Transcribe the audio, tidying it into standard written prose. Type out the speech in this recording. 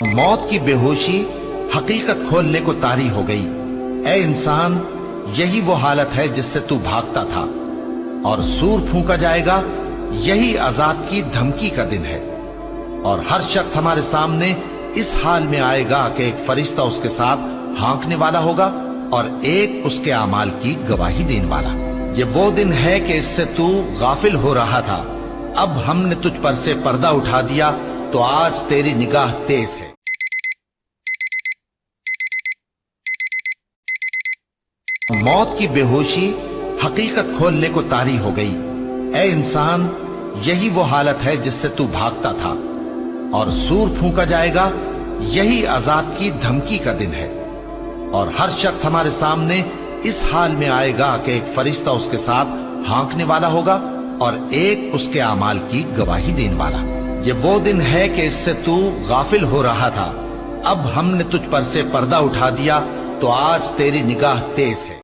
मौत की बेहोशी हकीकत खोलने को तारी हो गई। ए इंसान, यही वो हालत है जिससे तू भागता था, और सूर फूंका जाएगा, यही अजाब की धमकी का दिन है। और हर शख्स हमारे सामने इस हाल में आएगा कि एक फरिश्ता उसके साथ हाँकने वाला होगा और एक उसके अमाल की गवाही देने वाला। ये वो दिन है कि इससे तू गाफिल हो रहा था, अब हमने तुझ पर से पर्दा उठा दिया, तो आज तेरी निगाह तेज है। मौत की बेहोशी हकीकत खोलने को तारी हो गई। ए इंसान, यही वो हालत है जिससे तू भागता था, और सूर फूंका जाएगा, यही अजाब की धमकी का दिन है। और हर शख्स हमारे सामने इस हाल में आएगा कि एक फरिश्ता उसके साथ हाँकने वाला होगा और एक उसके अमाल की गवाही देने वाला। ये वो दिन है कि इससे तू गाफिल हो रहा था, अब हमने तुझ पर से पर्दा उठा दिया, तो आज तेरी निगाह तेज है।